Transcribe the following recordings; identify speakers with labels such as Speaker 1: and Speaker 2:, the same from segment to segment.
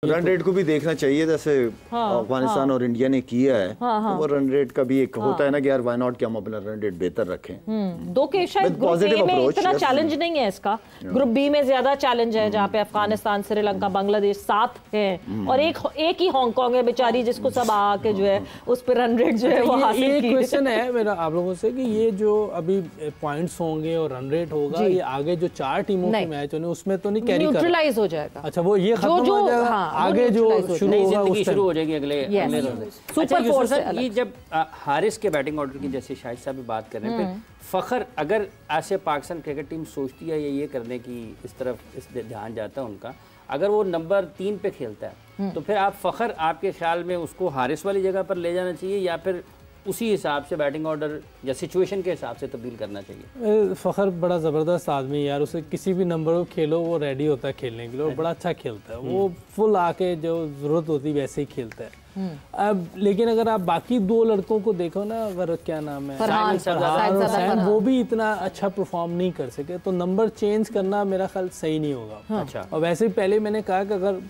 Speaker 1: Run rate को भी देखना चाहिए, जैसे अफगानिस्तान और इंडिया ने किया है। तो वो रन रेट का भी एक होता है ना कि यार व्हाई नॉट कि हम अपना रन रेट बेहतर रखें।
Speaker 2: दो के शायद ग्रुप ए में इतना चैलेंज नहीं है इसका, ग्रुप बी में ज्यादा चैलेंज है जहाँ पे अफगानिस्तान, श्रीलंका, बांग्लादेश साथ है और एक ही हांगकांग है बेचारी जिसको सब आके जो है उस पर रन रेट जो है वो हासिल की।
Speaker 3: क्वेश्चन है मेरा आप लोगों से कि ये जो अभी पॉइंट्स होंगे और रन रेट होगा, ये आगे जो 4 टीमों के मैच होने उसमें तो नहीं कैरी कर,
Speaker 2: न्यूट्रलाइज हो जाएगा।
Speaker 3: अच्छा, वो ये खत्म हो जाएगा, आगे जो शुरू होगा
Speaker 4: शुरू हो जाएगी अगले
Speaker 2: सुपर फोर से।
Speaker 4: ये जब हारिस के बैटिंग ऑर्डर की जैसे शाहिद साहब भी बात कर रहे हैं, फिर फखर अगर ऐसे पाकिस्तान क्रिकेट टीम सोचती है ये करने की, इस तरफ इस ध्यान जाता है उनका, अगर वो नंबर 3 पे खेलता है तो फिर आप फखर आपके ख्याल में उसको हारिस वाली जगह पर ले जाना चाहिए या फिर उसी हिसाब से बैटिंग ऑर्डर या सिचुएशन के हिसाब से तब्दील करना चाहिए?
Speaker 3: फखर बड़ा ज़बरदस्त आदमी है यार, उसे किसी भी नंबर को खेलो वो रेडी होता है खेलने के लिए और बड़ा अच्छा खेलता है। वो फुल आके जो ज़रूरत होती है वैसे ही खेलता है। अब लेकिन अगर आप बाकी 2 लड़कों को देखो ना, अगर क्या नाम है फरहान, वो भी इतना अच्छा परफॉर्म नहीं कर सके, तो नंबर चेंज करना मेरा ख्याल सही नहीं होगा। अच्छा, और वैसे पहले मैंने कहा कि अगर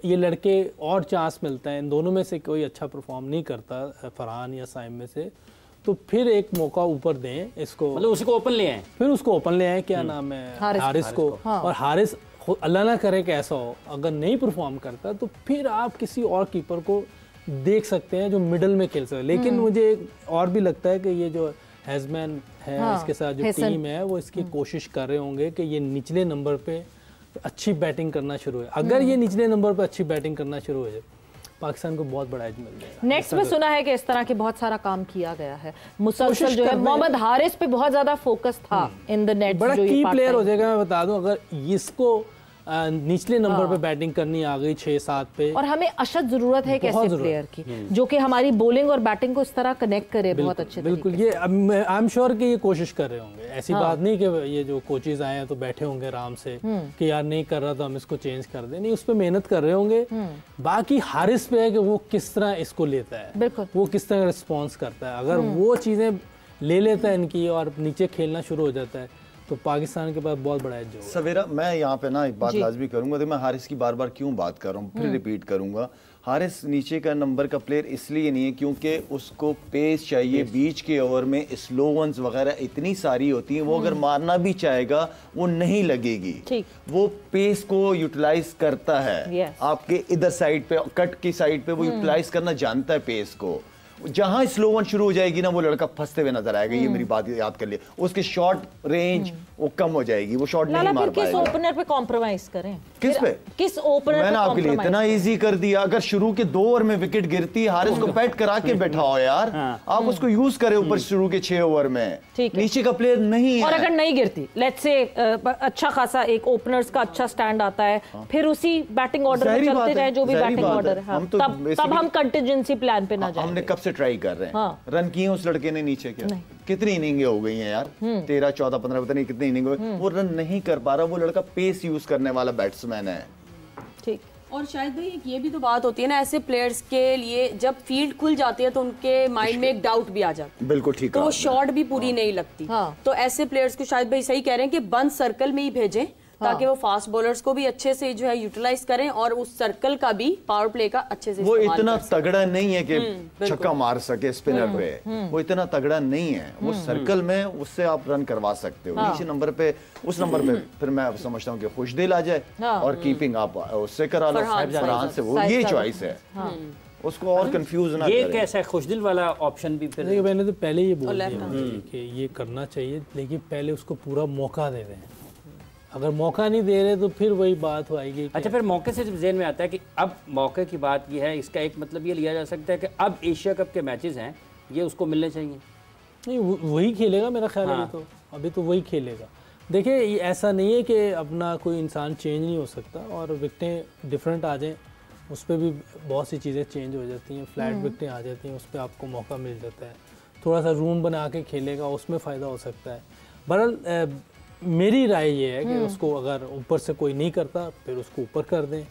Speaker 3: ये लड़के और चांस मिलता है, इन दोनों में से कोई अच्छा परफॉर्म नहीं करता फरहान या साइम में से, तो फिर एक मौका ऊपर दें इसको,
Speaker 4: मतलब उसी को ओपन ले आए,
Speaker 3: फिर उसको ओपन ले आए, क्या नाम है हारिस को। और हारिस अल्लाह ना करे कि ऐसा हो, अगर नहीं परफॉर्म करता तो फिर आप किसी और कीपर को देख सकते हैं जो मिडल में खेल सकते। लेकिन मुझे और भी लगता है कि ये जो हैजमैन है इसके साथ जो टीम है वो इसकी कोशिश कर रहे होंगे कि ये निचले नंबर पे अच्छी बैटिंग करना शुरू है। अगर ये निचले नंबर पर अच्छी बैटिंग करना शुरू हो जाए, पाकिस्तान को बहुत बड़ा एज मिल जाएगा।
Speaker 2: नेक्स्ट में सुना है कि इस तरह के बहुत सारा काम किया गया है, मुसलसल जो है मोहम्मद हारिस पे बहुत ज्यादा फोकस था इन द नेट,
Speaker 3: बड़ा की प्लेयर हो जाएगा। मैं बता दूं, अगर इसको निचले नंबर पे बैटिंग करनी आ गई 6-7 पे,
Speaker 2: और हमें अशद जरूरत है एक ऐसे प्लेयर की जो कि हमारी बॉलिंग और बैटिंग को इस तरह कनेक्ट करे बहुत अच्छे।
Speaker 3: बिल्कुल, ये आई एम श्योर कि ये कोशिश कर रहे होंगे। ऐसी बात नहीं कि ये जो कोचेज आए हैं तो बैठे होंगे आराम से कि यार नहीं कर रहा तो हम इसको चेंज कर दें, नहीं, उस पर मेहनत कर रहे होंगे। बाकी हारिस पे है कि वो किस तरह इसको लेता है, वो किस तरह रिस्पॉन्स करता है। अगर वो चीजें ले लेता है इनकी और नीचे खेलना शुरू हो जाता है तो पाकिस्तान के पास बहुत बड़ा एज होगा।
Speaker 1: सवेरा, मैं यहाँ पे ना एक बात लाजमी करूंगा, तो मैं हारिस की बार बार क्यों बात कर रहा हूँ, फिर रिपीट करूंगा। हारिस नीचे का नंबर का प्लेयर इसलिए नहीं है क्योंकि उसको पेस चाहिए। बीच के ओवर में स्लो वंस वगैरह इतनी सारी होती हैं, वो अगर मारना भी चाहेगा वो नहीं लगेगी। वो पेस को यूटिलाइज करता है, आपके इधर साइड पे, कट की साइड पे वो यूटिलाइज करना जानता है पेस को। जहां स्लो वन शुरू हो जाएगी ना, वो लड़का फंसते हुए नजर आएगा। ये मेरी बात याद कर लिए, उसके शॉट रेंज वो कम हो जाएगी, वो शॉट नहीं मार पाएगा।
Speaker 2: किस ओपनर पे कॉम्प्रोमाइज करें?
Speaker 1: किस पे?
Speaker 2: किस ओपनर?
Speaker 1: मैंने आपके लिए इतना इजी कर दिया। अगर शुरू के 2 ओवर में विकेट गिरती, हारिस को बैट करा के बैठाओ यार, आप उसको यूज करें ऊपर शुरू के 6 ओवर में। नीचे का प्लेयर नहीं है।
Speaker 2: और अगर नहीं गिरती, लेट्स से अच्छा खासा एक ओपनर्स का अच्छा स्टैंड आता है, फिर उसी बैटिंग ऑर्डर में चलते जाए जो भी बैटिंग ऑर्डर है, तब हम कंटिजेंसी प्लान पे ना जाए।
Speaker 1: हमने कब से ट्राई कर रहे हैं, रन किए उस लड़के ने नीचे, क्या कितनी इनिंगें हो गई हैं यार, 13, 14, 15 पता नहीं कितनी इनिंग हो गई, वो रन नहीं कर पा रहा। वो लड़का पेस यूज करने वाला बैट्समैन है।
Speaker 5: ठीक, और शायद भाई ये भी तो बात होती है ना, ऐसे प्लेयर्स के लिए जब फील्ड खुल जाती है तो उनके माइंड में एक डाउट भी आ जाता है।
Speaker 1: बिल्कुल ठीक,
Speaker 5: तो वो शॉट भी पूरी नहीं लगती। तो ऐसे प्लेयर्स को शायद भाई सही कह रहे हैं कि बंद सर्कल में ही भेजें, ताकि वो फास्ट बॉलर्स को भी अच्छे से जो है यूटिलाइज करें और उस सर्कल का भी पावर प्ले का अच्छे से।
Speaker 1: वो इतना तगड़ा नहीं है कि छक्का मार सके स्पिनर पे, वो इतना तगड़ा नहीं है। वो सर्कल में उससे आप रन करवा सकते हो। नीचे नंबर पे, उस नंबर पे फिर मैं समझता हूँ कि खुशदिल आ जाए और कीपिंग आप उससे करा लो, फरहान से। वो ये चॉइस है, उसको और कंफ्यूज ना
Speaker 4: ये कैसा है खुशदिल वाला ऑप्शन भी? फिर
Speaker 3: मैंने तो पहले ये बोल दिया कि ये करना चाहिए, लेकिन पहले उसको पूरा मौका दे दें। अगर मौका नहीं दे रहे तो फिर वही बात हो आएगी।
Speaker 4: अच्छा, फिर मौके से ज़हन में आता है कि अब मौके की बात की है, इसका एक मतलब ये लिया जा सकता है कि अब एशिया कप के मैचेस हैं, ये उसको मिलने चाहिए।
Speaker 3: नहीं, वही खेलेगा मेरा ख्याल है। तो अभी तो वही खेलेगा। देखिए, ऐसा नहीं है कि अपना कोई इंसान चेंज नहीं हो सकता और विकटें डिफरेंट आ जाएँ, उस पर भी बहुत सी चीज़ें चेंज हो जाती हैं। फ्लैट विकटें आ जाती हैं, उस पर आपको मौका मिल जाता है। थोड़ा सा रूम बना के खेलेगा, उसमें फ़ायदा हो सकता है। बहरहाल मेरी राय ये है कि उसको अगर ऊपर से कोई नहीं करता फिर उसको ऊपर कर दें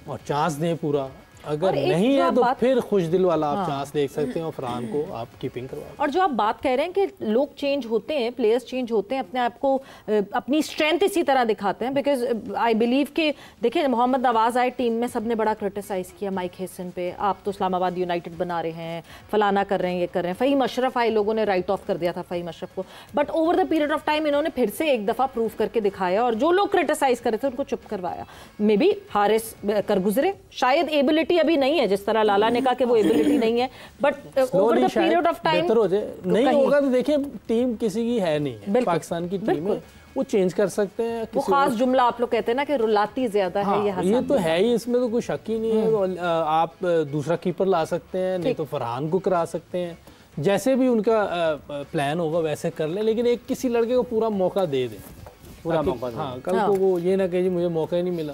Speaker 3: और चांस दें पूरा अगर नहीं है तो फिर खुश दिल वाला आप चांस देख सकते हैं और फरहान को आप कीपिंग करवा।
Speaker 2: और जो आप बात कह रहे हैं कि लोग चेंज होते हैं, प्लेयर्स चेंज होते हैं, अपने आप को अपनी स्ट्रेंथ इसी तरह दिखाते हैं, बिकॉज आई बिलीव कि देखिए मोहम्मद नवाज आए टीम में, सबने बड़ा क्रिटिसाइज किया माइक हेसन पे, आप तो इस्लामाबाद यूनाइटेड बना रहे हैं, फलाना कर रहे हैं, ये कर रहे हैं। फ़हीम अशरफ आए, लोगों ने राइट ऑफ कर दिया था फ़हीम अशरफ को, but over the period of time इन्होंने फिर से एक दफ़ा प्रूव करके दिखाया और जो लोग क्रिटिसाइज कर रहे थे उनको चुप करवाया। मे बी हारिस कर गुजरे, शायद एबिलिटी अभी नहीं है, जिस तरह लाला ने कहा कि वो एबिलिटी नहीं है, but over the period of time
Speaker 3: बेहतर हो जाए। नहीं होगा तो देखिए टीम किसी की है नहीं, पाकिस्तान की टीम है, वो चेंज कर सकते हैं।
Speaker 2: वो खास जुमला आप लोग कहते हैं ना कि रुलाती ज्यादा है,
Speaker 3: ये तो है ही, इसमें तो कोई शक ही नहीं है। आप दूसरा कीपर ला सकते हैं, नहीं तो फरहान को करा सकते हैं, जैसे भी उनका प्लान होगा वैसे कर लें, लेकिन एक किसी लड़के को पूरा मौका दे दें, पूरा मौका। हाँ, कल को वो ये ना कहे मुझे मौका ही नहीं मिला।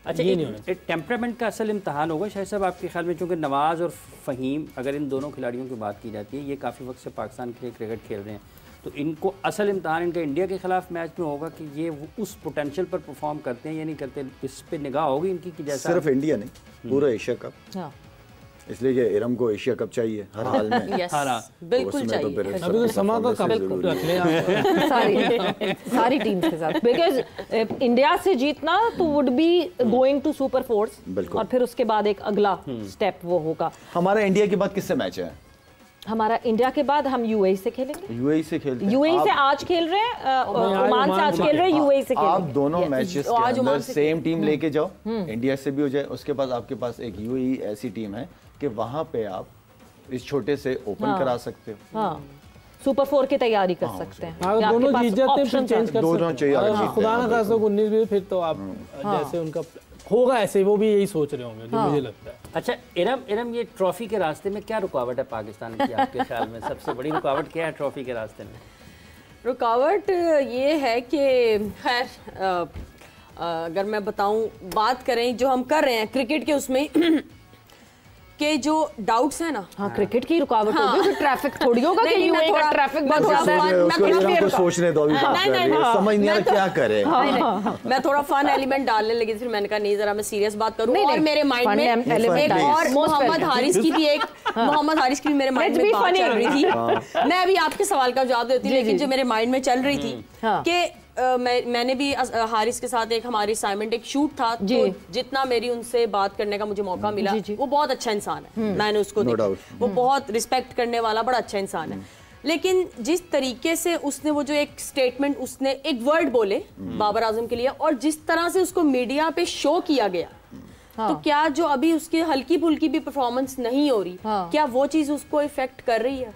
Speaker 4: अच्छा, एक टेम्परामेंट का असल इम्तहान होगा शायद साहब आपके ख्याल में, क्योंकि नवाज़ और फ़हीम अगर इन दोनों खिलाड़ियों की बात की जाती है, ये काफ़ी वक्त से पाकिस्तान के लिए क्रिकेट खेल रहे हैं, तो इनको असल इम्तहान इनका इंडिया के खिलाफ मैच में होगा कि ये उस पोटेंशियल पर परफॉर्म करते हैं या नहीं करते। इस पे निगाह होगी इनकी कि जैसा
Speaker 1: सिर्फ इंडिया नहीं, पूरा एशिया कप, इसलिए कि इरम को एशिया कप चाहिए हर हाल में।
Speaker 5: बिल्कुल चाहिए।
Speaker 3: अभी तो समा का कप रख लें
Speaker 2: सारी टीम्स के साथ, बिकॉज इंडिया से जीतना तो would be going to super fours, और फिर उसके बाद एक अगला स्टेप वो होगा।
Speaker 1: हमारा इंडिया के बाद किससे मैच है?
Speaker 2: हमारा इंडिया के बाद हम यूएई से खेलेंगे।
Speaker 1: यूएई से खेलते हैं,
Speaker 2: यूएई से आज खेल रहे हैं, ओमान से आज खेल रहे हैं, यूएई से खेलेंगे।
Speaker 1: आप दोनों मैचेस के अंदर सेम टीम लेके जाओ, इंडिया से भी हो जाए, उसके बाद आपके पास एक यूएई ऐसी टीम है कि वहां पे आप इस छोटे से ओपन करा सकते हो।
Speaker 2: हाँ, सुपर 4 की तैयारी कर सकते हैं।
Speaker 3: अगर दोनों जीत जाते हैं फिर चेंज कर
Speaker 1: दोनों चाहिए,
Speaker 3: खुदा ना खासा 19 भी, फिर तो आप जैसे उनका होगा ऐसे वो भी यही सोच रहे होंगे, जो मुझे लगता है।
Speaker 4: अच्छा इरम, ये ट्रॉफी के रास्ते में क्या रुकावट है पाकिस्तान की आपके ख्याल में? सबसे बड़ी रुकावट क्या है ट्रॉफी के रास्ते में?
Speaker 5: रुकावट ये है कि खैर अगर मैं बताऊं, बात करें जो हम कर रहे हैं क्रिकेट के उसमें के जो डाउट्स है ना,
Speaker 2: हाँ, क्रिकेट की रुकावट होगी, तो ट्रैफिक थोड़ी होगा कि यूएई का ट्रैफिक बहुत ज्यादा है।
Speaker 1: मैं सोचने दो, अभी समझ नहीं आ रहा क्या करे।
Speaker 5: मैं थोड़ा फन एलिमेंट डालने लगी, फिर मैंने कहा नहीं जरा मैं सीरियस बात करूं, और मेरे माइंड में एक और मोहम्मद हारिस की भी मेरे माइंड में बात चल रही थी। मैं अभी आपके सवाल का जवाब देती, लेकिन जो मेरे माइंड में चल रही थी कि मैंने भी हारिस के साथ एक हमारी असाइनमेंट एक शूट था, तो जितना मेरी उनसे बात करने का मुझे मौका मिला, वो बहुत अच्छा इंसान है, मैंने उसको देखा, वो बहुत रिस्पेक्ट करने वाला बड़ा अच्छा इंसान है। लेकिन जिस तरीके से उसने वो जो एक स्टेटमेंट, उसने एक वर्ड बोले बाबर आजम के लिए, और जिस तरह से उसको मीडिया पे शो किया गया, तो क्या जो अभी उसकी हल्की फुल्की भी परफॉर्मेंस नहीं हो रही, क्या वो चीज उसको इफेक्ट कर रही है?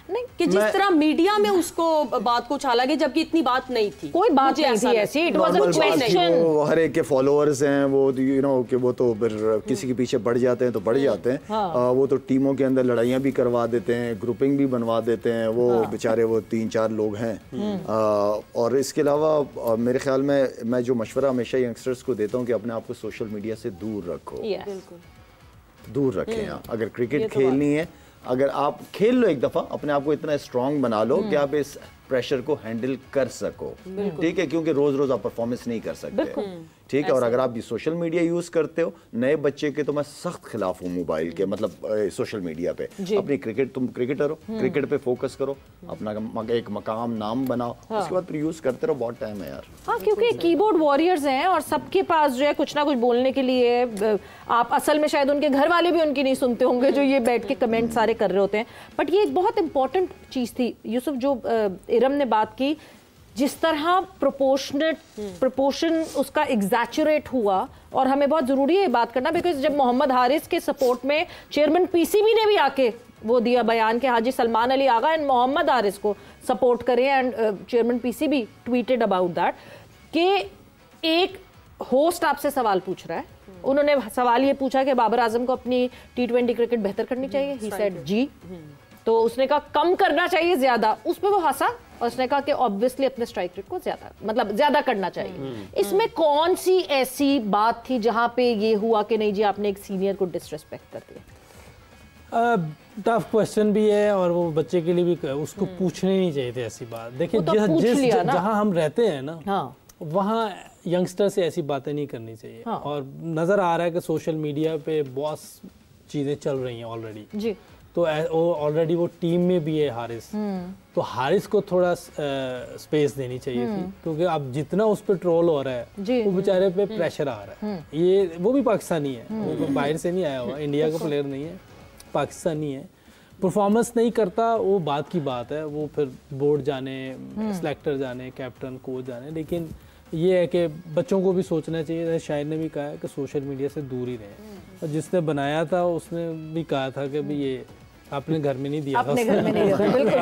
Speaker 5: नहीं, कि जिस तरह मीडिया में उसको बात को उछाला गया, जबकि इतनी बात नहीं थी,
Speaker 2: कोई बात नहीं थी ऐसी, इट वाज अ क्वेश्चन।
Speaker 1: वो हर एक के फॉलोअर्स हैं, वो यू नो कि वो तो फिर किसी के पीछे पड़ जाते हैं तो पड़ जाते हैं। वो तो टीमों के अंदर लड़ाइयाँ भी करवा देते हैं, ग्रुपिंग भी बनवा देते हैं, वो बेचारे वो 3-4 लोग हैं। और इसके अलावा मेरे ख्याल में मैं जो मशवरा हमेशा यंगस्टर्स को देता हूँ कि अपने आप को सोशल मीडिया से दूर रखो, दूर रखें। अगर क्रिकेट खेलनी है, अगर आप खेल लो एक दफा, अपने आप को इतना स्ट्रांग बना लो कि आप इस प्रेशर को हैंडल कर सको, ठीक है, क्योंकि रोज रोज आप परफॉर्मेंस नहीं कर सकते, ठीक है। और अगर आप सोशल मीडिया यूज करते हो, नए बच्चे के तो मैं सख्त खिलाफ हूँ मोबाइल के, मतलब सोशल मीडिया पे। अपनी क्रिकेट, तुम क्रिकेटर हो, क्रिकेट पे फोकस करो, अपना एक मकाम नाम बनाओ, उसके बाद फिर यूज करते रहो, बहुत टाइम है यार।
Speaker 2: हाँ, क्योंकि कीबोर्ड वॉरियर्स हैं और सबके पास जो है कुछ ना कुछ बोलने के लिए। आप असल में शायद उनके घर वाले भी उनकी नहीं सुनते होंगे, जो ये बैठ के कमेंट सारे कर रहे होते हैं। बट ये एक बहुत इंपॉर्टेंट चीज थी यूसुफ, जो इरम ने बात की, जिस तरह प्रोपोर्शन उसका एग्जैचुरेट हुआ। और हमें बहुत जरूरी है बात करना, बिकॉज जब मोहम्मद हारिस के सपोर्ट में चेयरमैन पीसीबी ने भी आके वो दिया बयान कि हाजी सलमान अली आगा एंड मोहम्मद हारिस को सपोर्ट करें, and chairman PCB tweeted about that कि एक होस्ट आपसे सवाल पूछ रहा है, उन्होंने सवाल ये पूछा कि बाबर आजम को अपनी T20 क्रिकेट बेहतर करनी चाहिए, ही सेड जी, तो उसने कहा कम करना चाहिए ज्यादा, उस पे वो हंसा और उसने कहा कि ऑब्वियसली अपने स्ट्राइक रेट को ज्यादा करना चाहिए। इसमें कौन सी ऐसी बात थी जहां पे ये हुआ कि नहीं जी आपने एक सीनियर को डिसरिस्पेक्ट कर दिया?
Speaker 3: टफ क्वेश्चन भी है, और वो बच्चे के लिए भी उसको पूछने नहीं चाहिए थे ऐसी बात। देखिए
Speaker 2: तो
Speaker 3: जहां हम रहते हैं ना, वहाँ यंगस्टर से ऐसी बातें नहीं करनी चाहिए।
Speaker 2: हाँ।
Speaker 3: और नज़र आ रहा है कि सोशल मीडिया पे बहुत चीज़ें चल रही हैं ऑलरेडी
Speaker 2: जी।
Speaker 3: तो ऑलरेडी वो टीम में भी है हारिस, तो हारिस को थोड़ा स्पेस देनी चाहिए थी, क्योंकि अब जितना उस पर ट्रोल हो रहा है वो बेचारे पे प्रेशर आ रहा है। ये वो भी पाकिस्तानी है, वो बाहर से नहीं आया हुआ, इंडिया का प्लेयर नहीं है, पाकिस्तानी है। परफॉर्मेंस नहीं करता वो बात की बात है, वो फिर बोर्ड जाने, सेलेक्टर जाने, कैप्टन कोच जाने, लेकिन ये है कि बच्चों को भी सोचना चाहिए। शाहिद ने भी कहा है कि सोशल मीडिया से दूर ही रहें, और जिसने बनाया था उसने भी कहा था कि भाई ये अपने घर में नहीं दिया था,
Speaker 2: अपने घर में नहीं दिया था, बिल्कुल।